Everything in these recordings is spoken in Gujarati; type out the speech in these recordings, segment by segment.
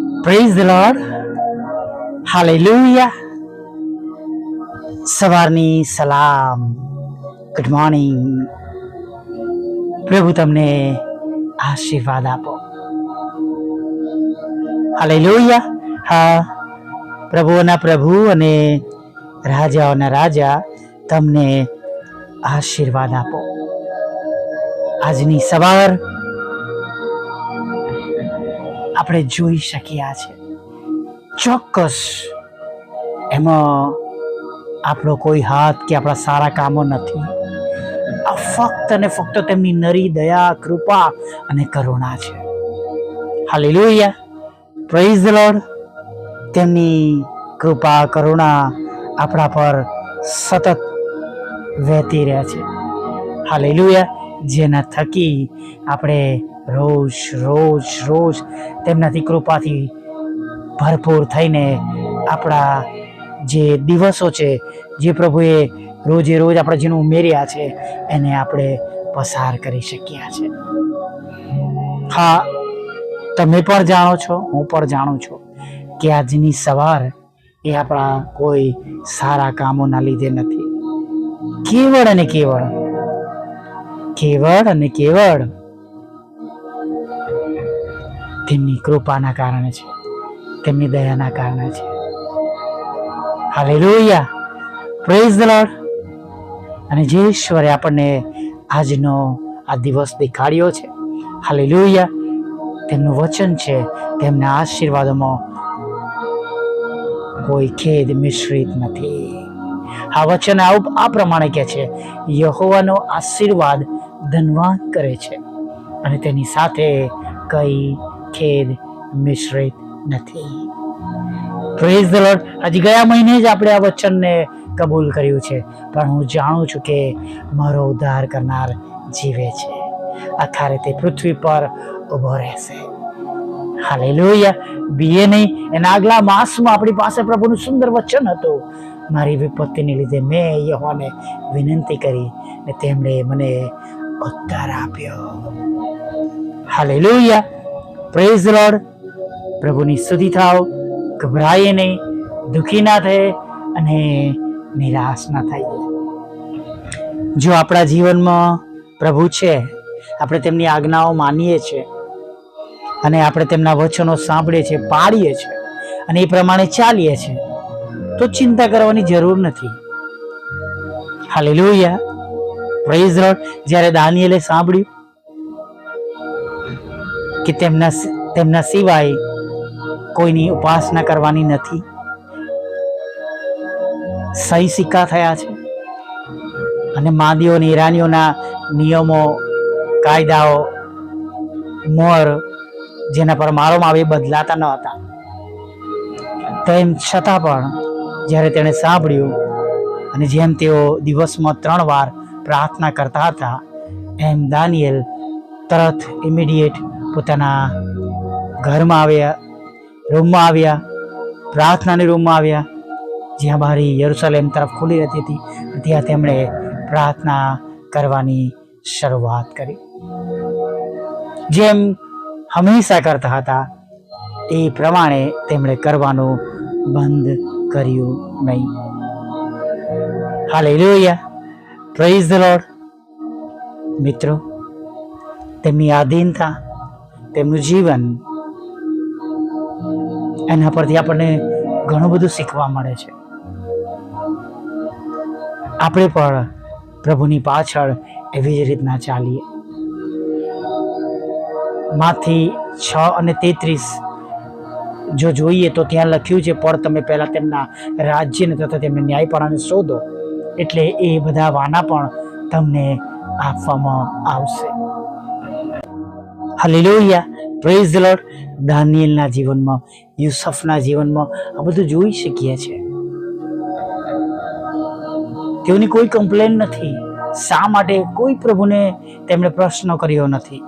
Praise the lord. હાલેલુયા. સવારની સલામ. Good morning. પ્રભુ તમને આશીર્વાદ આપો. હાલેલુયા. હા, પ્રભુઓના પ્રભુ અને રાજાઓના રાજા તમને આશીર્વાદ આપો. આજની સવાર આપણે જોઈ શક્યા છે, ચોક્કસ એમાં આપણો કોઈ હાથ કે આપણા સારા કામો નથી. આ ફક્ત અને ફક્ત તેમની નરી દયા, કૃપા અને કરુણા છે. હાલેલુયા. Praise the lord. તેમની કૃપા, કરુણા આપણા પર સતત વહેતી રહે છે. હાલેલુયા. જેના થકી આપણે રોજ રોજ રોજ તેમનાથી કૃપાથી ભરપૂર થઈને આપણા જે દિવસો છે, જે પ્રભુએ રોજે રોજ આપણે જેનું ઉમેર્યા છે, એને આપણે પસાર કરી શક્યા છે. હા, તમે પણ જાણો છો, હું પણ જાણું છું કે આજની સવાર એ આપણા કોઈ સારા કામોના લીધે નથી. કેવળ અને કેવળ તેમની કૃપાના કારણે છે, તેમની દયાના કારણે છે. હાલેલુયા. Praise the lord. અને જે ઈશ્વરે આપણને આજનો આ દિવસ દેખાડ્યો છે, હાલેલુયા, તેમનું વચન છે, તેમના આશીર્વાદોમાં કોઈ ખેદ મિશ્રિત નથી. આ વચન આ પ્રમાણે કહે છે, યહોવાનો આશીર્વાદ ધનવાન કરે છે અને તેની સાથે કઈ ખેદ મિશ્રિત નથી. Praise the lord. હજી ગયા મહિને જ આપણે આ વચનને કબૂલ કર્યું છે, પણ હું જાણું છું કે મારો ઉદ્ધાર કરનાર જીવે છે, આખરે તે પૃથ્વી પર ઉભો રહેશે. હાલેલુયા. બીએ નહીં, એના આગલા માસમાં આપણી પાસે પ્રભુનું સુંદર વચન હતું. મારી વિપત્તિને લીધે મેં યહોવાને વિનંતી કરી ને તેમણે મને ઉત્તર આપ્યો. હાલેલુયા. Praise the lord. પ્રભુની સ્તુતિ થાવ. ગભરાઈએ નહીં, દુઃખી ના થાય અને નિરાશ ના થાય. જો આપણા જીવનમાં પ્રભુ છે, આપણે તેમની આજ્ઞાઓ માનીએ છીએ અને આપણે તેમના વચનો સાંભળીએ છીએ, પાડીએ છીએ અને એ પ્રમાણે ચાલીએ છીએ, તો ચિંતા કરવાની જરૂર નથી. હાલેલુયા. Praise the lord. જ્યારે દાનિયેલે સાંભળ્યું કે તેમના સિવાય કોઈની ઉપાસના કરવાની નથી, સહી સિક્કા થયા છે અને માદીઓ અને ઈરાનીઓના નિયમો, કાયદાઓ, મોર જેના પર મારવામાં આવે બદલાતા ન હતા, તેમ છતાં પણ જ્યારે તેણે સાંભળ્યું અને જેમ તેઓ દિવસમાં 3 વાર પ્રાર્થના કરતા હતા, એમ દાનિયેલ તરત ઇમિડિયેટ પોતાના ઘરમાં આવ્યા, રૂમમાં આવ્યા, પ્રાર્થનાની રૂમમાં આવ્યા, જ્યાં બારી યરુશલેમ તરફ ખુલી રહેતી હતી. ત્યાં તેમણે પ્રાર્થના કરવાની શરૂઆત કરી. જેમ હંમેશા કરતા હતા એ પ્રમાણે તેમણે કરવાનું બંધ કર્યું નહીં. હાલેલુયા. Praise the lord. મિત્રો, તેમની આધીનતા, તેમનું જીવન, એના પરથી આપણને ઘણું બધું શીખવા મળે છે. આપણે પણ પ્રભુની પાછળ એવી જ રીતના ચાલીએ. માથી 6:33 જો જોઈએ તો ત્યાં લખ્યું છે, પણ તમે પહેલા તેમના રાજ્યને તથા તેમને ન્યાયપણાને શોધો, એટલે એ બધા વાના પણ તમને આપવામાં આવશે. હાલેલુયા. Praise the Lord. દાનિયેલના જીવનમાં, યુસફના જીવનમાં આ બધું જોઈ શકીએ છીએ. તેઓની કોઈ કમ્પ્લેન નથી. શા માટે? કોઈ પ્રભુને તેમણે પ્રશ્ન કર્યો નથી.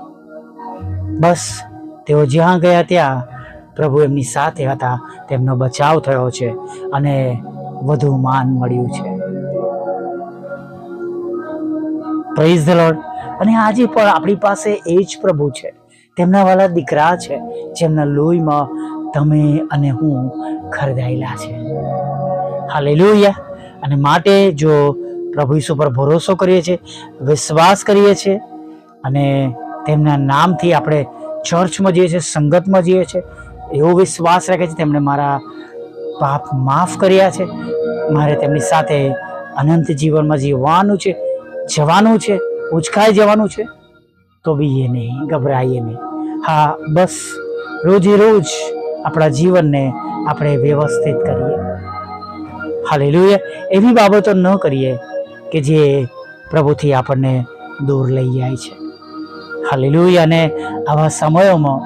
બસ તેઓ જ્યાં ગયા ત્યાં પ્રભુ એમની સાથે હતા, તેમનો બચાવ થયો છે અને વધુ માન મળ્યું છે. Praise the lord. અને આજે પણ આપણી પાસે એ જ પ્રભુ છે, તેમના વાલા દીકરા છે, જેમના લોહીમાં તમે અને હું ખરીદાયેલા છે. હાલેલુયા. અને માટે જો પ્રભુ ઈસુ પર ભરોસો કરીએ છીએ, વિશ્વાસ કરીએ છીએ અને તેમના નામથી આપણે ચર્ચમાં જઈએ છીએ, સંગતમાં જઈએ છીએ, એવો વિશ્વાસ રાખે છે તેમણે મારા પાપ માફ કર્યા છે, મારે તેમની સાથે અનંત જીવનમાં જીવવાનું છે, જવાનું છે, ઉચકાઈ જવાનું છે, તો બી એ નહીં, ગભરાઈએ નહીં. હા, બસ રોજે રોજ આપણા જીવનને આપણે વ્યવસ્થિત કરીએ. હાલેલુયા. એવી બાબતો ન કરીએ કે જે પ્રભુથી આપણને દૂર લઈ જાય છે. હાલેલુયા. અને આવા સમયોમાં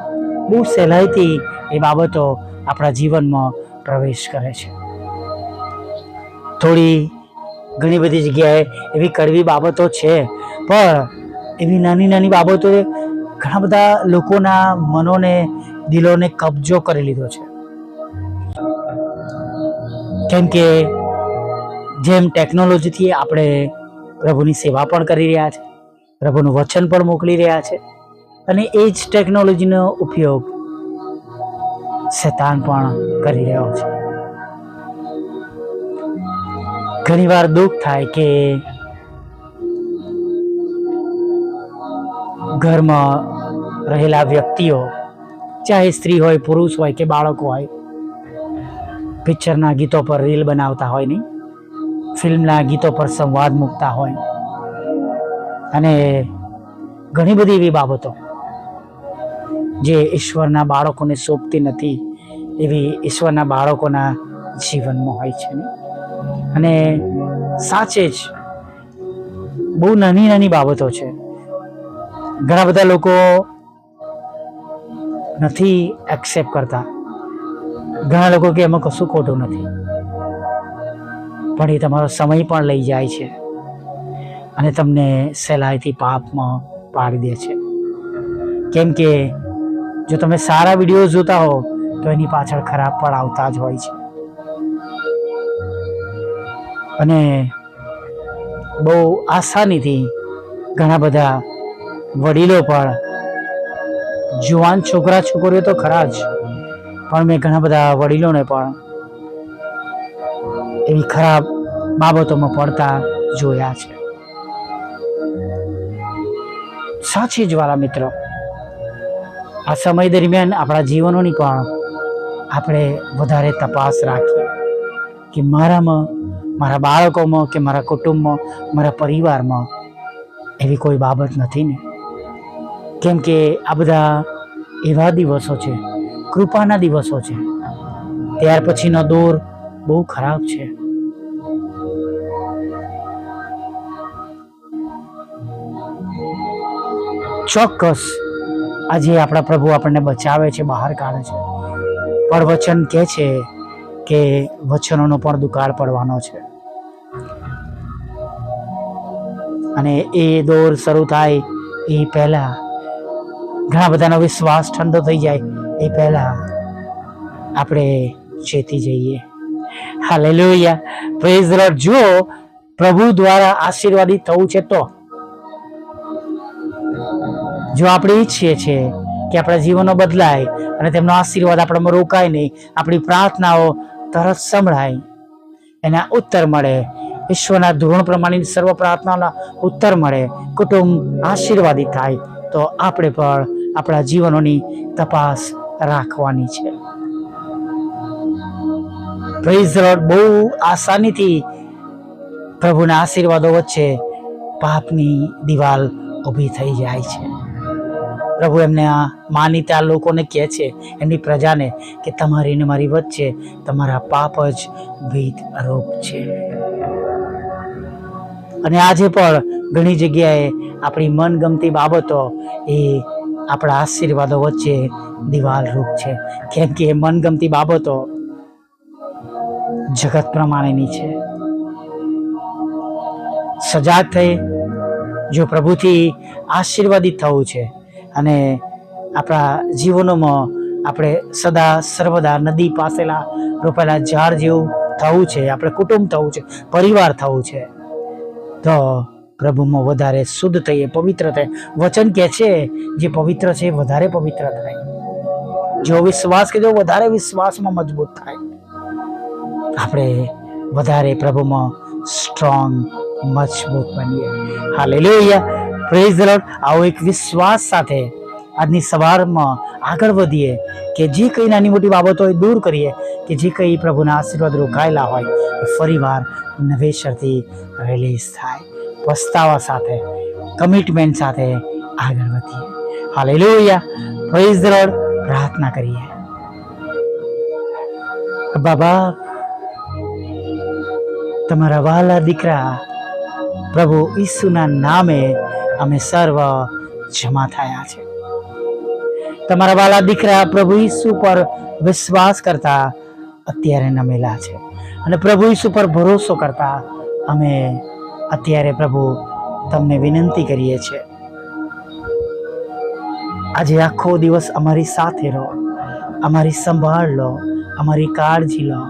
બહુ સહેલાઈથી એ બાબતો આપણા જીવનમાં પ્રવેશ કરે છે. ઘણી બધી જગ્યાએ એવી કડવી બાબતો છે, પણ એવી નાની નાની બાબતો ઘણા બધા લોકોના મનોને, દિલોને કબજો કરી લીધો છે. કેમ કે જેમ ટેકનોલોજીથી આપણે પ્રભુની સેવા પણ કરી રહ્યા છે, પ્રભુનું વચન પણ મોકલી રહ્યા છે, અને એ જ ટેકનોલોજીનો ઉપયોગ શૈતાન પણ કરી રહ્યો છે. ઘણીવાર દુઃખ થાય કે ઘરમાં રહેલા વ્યક્તિઓ, ચાહે સ્ત્રી હોય, પુરુષ હોય કે બાળકો હોય, પિક્ચરના ગીતો પર રીલ બનાવતા હોય, નહીં, ફિલ્મના ગીતો પર સંવાદ મૂકતા હોય, અને ઘણી બધી એવી બાબતો જે ઈશ્વરના બાળકોને શોભતી નથી, એવી ઈશ્વરના બાળકોના જીવનમાં હોય છે. અને સાચે જ બહુ નાની નાની બાબતો છે. ઘણા બધા લોકો નથી એક્સેપ્ટ કરતા. ઘણા લોકો કે એમાં કશું ખોટું નથી, પણ એ તમારો સમય પણ લઈ જાય છે અને તમને સહેલાઈથી પાપમાં પાડી દે છે. કેમ કે જો તમે સારા વિડીયો જોતા હો તો એની પાછળ ખરાબ પણ આવતા જ હોય છે. અને બહુ આસાનીથી ઘણા બધા વડીલો પણ, જુવાન છોકરા છોકરીઓ તો ખરા જ, પણ મેં ઘણા બધા વડીલોને પણ એવી ખરાબ બાબતોમાં પડતા જોયા છે. સાચી જ વાલા મિત્રો, આ સમય દરમિયાન આપણા જીવનોની પણ આપણે વધારે તપાસ રાખીએ કે મારામાં, મારા બાળકોમાં કે મારા કુટુંબમાં, મારા પરિવારમાં એવી કોઈ બાબત નથી ને. કેમ કે આ બધા એવા દિવસો છે, કૃપાના દિવસો છે. ત્યાર પછીનો દોર બહુ ખરાબ છે. ચોક્કસ આજે આપણા પ્રભુ આપણને બચાવે છે, બહાર કાઢે છે, પણ વચન કહે છે કે વચનોનો પણ દુકાળ પડવાનો છે. અને એ દોર શરૂ થાય એ પહેલા, ઘણા બધાનો વિશ્વાસ ઠંડો થઈ જાય એ પહેલા આપણે ચેતી જઈએ. Hallelujah, praise the lord. જો પ્રભુ દ્વારા આશીર્વાદિત થવું છે, તો જો આપણે ઈચ્છીએ છીએ કે આપણા જીવનો બદલાય અને તેમનો આશીર્વાદ આપણામાં રોકાય નહીં, આપણી પ્રાર્થનાઓ તરત સંભળાય, એના ઉત્તર મળે, ઈશ્વરના ધોરણ પ્રમાણેની સર્વ પ્રાર્થનાઓના ઉત્તર મળે, કુટુંબ આશીર્વાદિત થાય, તો આપણે પણ આપણા જીવનોની તપાસ રાખવાની છે. Praise the lord. બહુ આસાનીથી પ્રભુના આશીર્વાદો વચ્ચે પાપની દિવાલ ઊભી થઈ જાય છે. પ્રભુ એમને આ માનીતા લોકોને કહે છે, એમની પ્રજાને, કે તમારી ને મારી વચ્ચે તમારા પાપ જ ભીત રોગ છે. અને આજે પણ ઘણી જગ્યાએ આપણી મનગમતી બાબતો એ આપણા આશીર્વાદો વચ્ચે દિવાલ રૂપ છે. કેમ કે એ મનગમતી બાબતો જગત પ્રમાણેની છે. સજાગ થઈ, જો પ્રભુથી આશીર્વાદિત થવું છે અને આપણા જીવનોમાં આપણે સદા સર્વદા નદી પાસેલા રોપાયેલા ઝાડ જેવું થવું છે, આપણે કુટુંબ થવું છે, પરિવાર થવું છે, તો પ્રભુમાં વધારે શુદ્ધ થઈએ, પવિત્ર થાય. વચન કહે છે જે પવિત્ર છે વધારે પવિત્ર થાય. જો વિશ્વાસ કે જો વધારે વિશ્વાસમાં મજબૂત થાય, આપણે વધારે પ્રભુમાં સ્ટ્રોંગ મજબૂત બનીએ. Hallelujah, praise the lord. આવો એક વિશ્વાસ સાથે આજની સવારમાં આગળ વધીએ કે જે કંઈ નાની મોટી બાબતો હોય દૂર કરીએ, કે જે કંઈ પ્રભુના આશીર્વાદ રોકાયેલા હોય એ ફરીવાર નવેસરથી રિલીઝ થાય. પસ્તાવા સાથે, કમિટમેન્ટ સાથે આગળ વધીએ. Hallelujah, praise the lord. પ્રાર્થના કરીએ. બાબા, તમારા વહાલા દીકરા પ્રભુ ઈસુના નામે અમે સર્વ જમા થયા છે. તમારા વહાલા દીકરા પ્રભુ ઈસુ પર વિશ્વાસ કરતા અત્યારે નમેલા છે, અને પ્રભુ ઈસુ પર ભરોસો કરતા અમે અત્યારે પ્રભુ તમને વિનંતી કરીએ છીએ, આજે આખો દિવસ અમારી સાથે રહો, અમારી સંભાળ લો, અમારી કાળજી લો,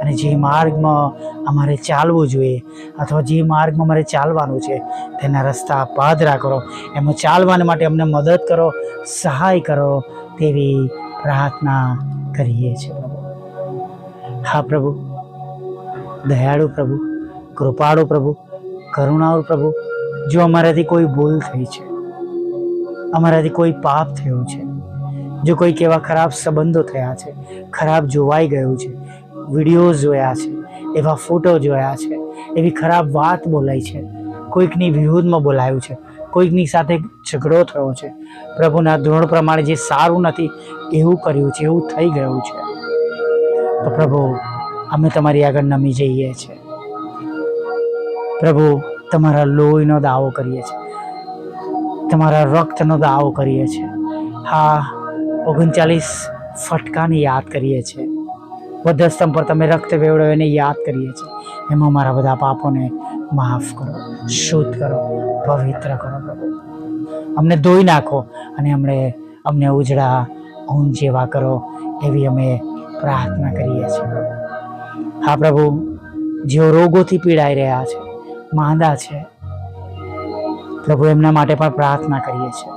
અને જે માર્ગમાં અમારે ચાલવું જોઈએ અથવા જે માર્ગમાં અમારે ચાલવાનું છે તેના રસ્તા પાદરા કરો, એમાં ચાલવા માટે અમને મદદ કરો, સહાય કરો, તેવી પ્રાર્થના કરીએ છીએ પ્રભુ. હા પ્રભુ, દયાળુ પ્રભુ, કૃપાળુ પ્રભુ, કરુણાળુ પ્રભુ, જો અમારાથી કોઈ ભૂલ થઈ છે, અમારાથી કોઈ પાપ થયું છે, જો કોઈક એવા ખરાબ સંબંધો થયા છે, ખરાબ જોવાઈ ગયું છે, વિડીયોઝ જોયા છે, એવા ફોટો જોયા છે, એવી ખરાબ વાત બોલાઈ છે, કોઈકની વિરુદ્ધમાં બોલાયું છે, કોઈકની સાથે ઝઘડો થયો છે, પ્રભુના ધોરણ પ્રમાણે જે સારું નથી એવું કર્યું છે, એવું થઈ ગયું છે, તો પ્રભુ અમે તમારી આગળ નમી જઈએ છીએ. પ્રભુ, તમારા લોહીનો દાવો કરીએ છીએ, તમારા રક્તનો દાવો કરીએ છીએ. હા, 39 ફટકાને યાદ કરીએ છીએ, વધસ્તંભ પર તમે રક્ત વેવડો એને યાદ કરીએ છીએ. એમાં મારા બધા પાપોને માફ કરો, શુદ્ધ કરો, પવિત્ર કરો પ્રભુ. અમને ધોઈ નાખો અને અમને ઉજળા ઊન જેવા કરો, એવી અમે પ્રાર્થના કરીએ છીએ પ્રભુ. હા પ્રભુ, જેઓ રોગોથી પીડાઈ રહ્યા છે, માંદા છે પ્રભુ, એમના માટે પણ પ્રાર્થના કરીએ છીએ.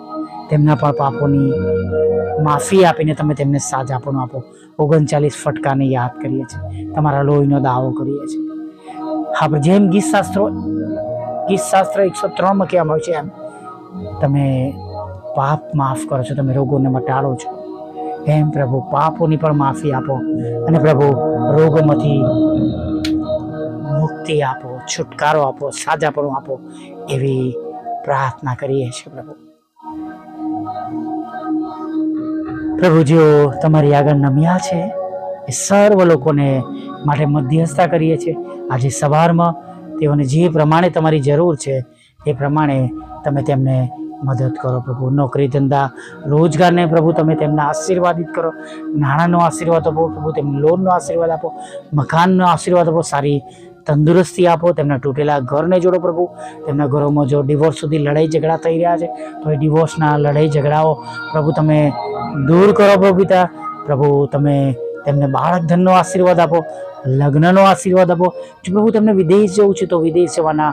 તેમના પણ પાપોની માફી આપીને તમે તેમને સાજાપણું આપો. 39 ફટકાને યાદ કરીએ છીએ, તમારા લોહીનો દાવો કરીએ છીએ. હા, જેમ ગીત શાસ્ત્ર 103 કહેવામાં આવે છે, એમ તમે પાપ માફ કરો છો, તમે રોગોને મટાડો છો, એમ પ્રભુ પાપોની પણ માફી આપો, અને પ્રભુ રોગોમાંથી મુક્તિ આપો, છુટકારો આપો, સાજાપણું આપો, એવી પ્રાર્થના કરીએ છીએ પ્રભુ. પ્રભુ, જેઓ તમારી આગળ નમ્યા છે એ સર્વ લોકોને માટે મધ્યસ્થતા કરીએ છીએ. આજે સવારમાં તેઓને જે પ્રમાણે તમારી જરૂર છે એ પ્રમાણે તમે તેમને મદદ કરો પ્રભુ. નોકરી ધંધા રોજગારને પ્રભુ તમે તેમને આશીર્વાદિત કરો, નાણાંનો આશીર્વાદ આપો પ્રભુ, તેમને લોનનો આશીર્વાદ આપો, મકાનનો આશીર્વાદ આપો, સારી તંદુરસ્તી આપો, તેમના તૂટેલા ઘરને જોડો પ્રભુ. તેમના ઘરોમાં જો ડિવોર્સ સુધી લડાઈ ઝઘડા થઈ રહ્યા છે તો એ ડિવોર્સના લડાઈ ઝઘડાઓ પ્રભુ તમે દૂર કરો પ્રભુ પિતા. પ્રભુ, તમે તેમને બાળક ધનનો આશીર્વાદ આપો, લગ્નનો આશીર્વાદ આપો. જો પ્રભુ તેમને વિદેશ જવું છે તો વિદેશ જવાના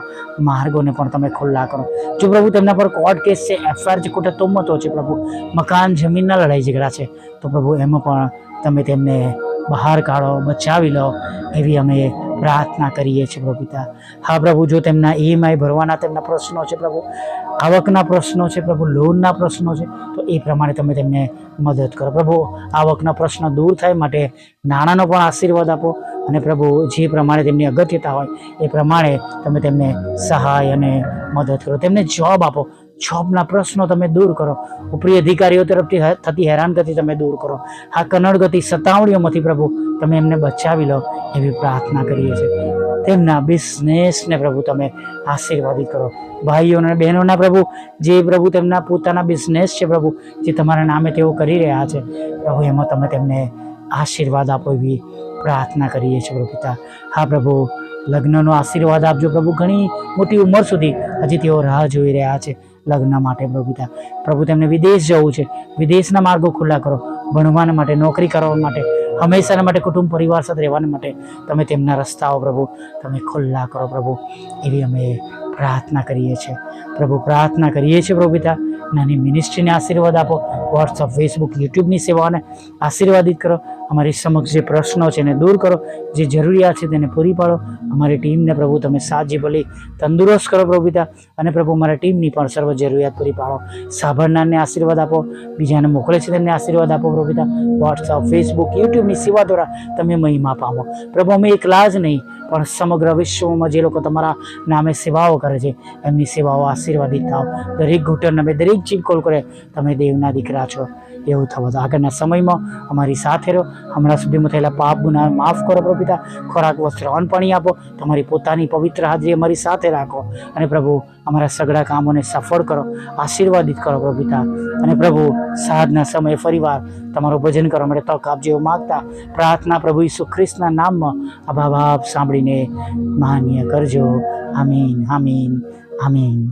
માર્ગોને પણ તમે ખુલ્લા કરો. જો પ્રભુ તેમના પર કોર્ટ કેસ છે, FIR છે, ખોટા તોમતો છે પ્રભુ, મકાન જમીનના લડાઈ ઝઘડા છે, તો પ્રભુ એમાં પણ તમે તેમને બહાર કાઢો, બચાવી લો, એવી અમે પ્રાર્થના કરીએ છીએ પ્રભુ પિતા. હા પ્રભુ, જો તેમના EMI ભરવાના તેમના પ્રશ્નો છે પ્રભુ, આવકના પ્રશ્નો છે પ્રભુ, લોનના પ્રશ્નો છે, તો એ પ્રમાણે તમે તેમને મદદ કરો પ્રભુ. આવકના પ્રશ્નો દૂર થાય માટે નાણાંનો પણ આશીર્વાદ આપો, અને પ્રભુ જે પ્રમાણે તેમની અગત્યતા હોય એ પ્રમાણે તમે તેમને સહાય અને મદદ કરો. તેમને જોબ આપો, જોબના પ્રશ્નો તમે દૂર કરો, ઉપરી અધિકારીઓ તરફથી થતી હેરાનગતિ તમે દૂર કરો. આ કનડગતિ સતાવણીઓમાંથી પ્રભુ તમે એમને બચાવી લો, એવી પ્રાર્થના કરીએ છીએ. તેમના બિઝનેસને પ્રભુ તમે આશીર્વાદિત કરો. ભાઈઓ અને બહેનોના પ્રભુ, જે પ્રભુ તેમના પોતાના બિઝનેસ છે પ્રભુ, જે તમારા નામે તેઓ કરી રહ્યા છે પ્રભુ, એમાં તમે તેમને આશીર્વાદ આપો, એવી પ્રાર્થના કરીએ છીએ પ્રભુ પિતા. હા પ્રભુ, લગ્નનો આશીર્વાદ આપજો પ્રભુ. ઘણી મોટી ઉંમર સુધી હજી તેઓ રાહ જોઈ રહ્યા છે લગ્ન માટે પ્રભુ પિતા. પ્રભુ, તેમને વિદેશ જવું છે, વિદેશના માર્ગો ખુલ્લા કરો, ભણવાના માટે, નોકરી કરવા માટે, હંમેશાના માટે કુટુંબ પરિવાર સાથે રહેવાના માટે તમે તેમના રસ્તાઓ પ્રભુ તમે ખુલ્લા કરો પ્રભુ, એવી અમે પ્રાર્થના કરીએ છીએ પ્રભુ. પ્રાર્થના કરીએ છીએ પ્રભુ પિતા નાની મિનિસ્ટ્રીને આશીર્વાદ આપો. વોટ્સઅપ, ફેસબુક, યુટ્યુબની સેવાઓને આશીર્વાદિત કરો. અમારી સમક્ષ જે પ્રશ્નો છે એને દૂર કરો, જે જરૂરિયાત છે તેને પૂરી પાડો. અમારી ટીમને પ્રભુ તમે સાજી ભલી તંદુરસ્ત કરો પ્રભુ પિતા, અને પ્રભુ અમારા ટીમની પણ સર્વ જરૂરિયાત પૂરી પાડો. સાંભળનારને આશીર્વાદ આપો, બીજાને મોકલે છે તેમને આશીર્વાદ આપો પ્રભુ પિતા. વોટ્સઅપ, ફેસબુક, યુટ્યુબની સેવા દ્વારા તમે મહિમા પામો પ્રભુ. અમે એકલા જ નહીં પણ સમગ્ર વિશ્વમાં જે લોકો તમારા નામે સેવાઓ કરે છે એમની સેવાઓ આશીર્વાદિત થાવ. દરેક ઘૂંટણ અમે દરેક જીભ કોલ કરે તમે દેવના દીકરા છો એવું થવા દો. આગળના સમયમાં અમારી સાથે રહો. હમણાં સુધીમાં થયેલા પાપ ગુના માફ કરો પ્રભુ પિતા. ખોરાક, વસ્ત્ર, અન્ન, પાણી આપો. તમારી પોતાની પવિત્ર હાજરી અમારી સાથે રાખો, અને પ્રભુ અમારા સગળા કામોને સફળ કરો, આશીર્વાદિત કરો પ્રભુ પિતા. અને પ્રભુ સાંજના સમયે ફરીવાર તમારું ભજન કરવા માટે તક આપજો એવું માગતા પ્રાર્થના પ્રભુ ઈસુ ખ્રિસ્તના નામમાં આભા બાપ સાંભળીને માન્ય કરજો. આમીન, આમીન, આમીન.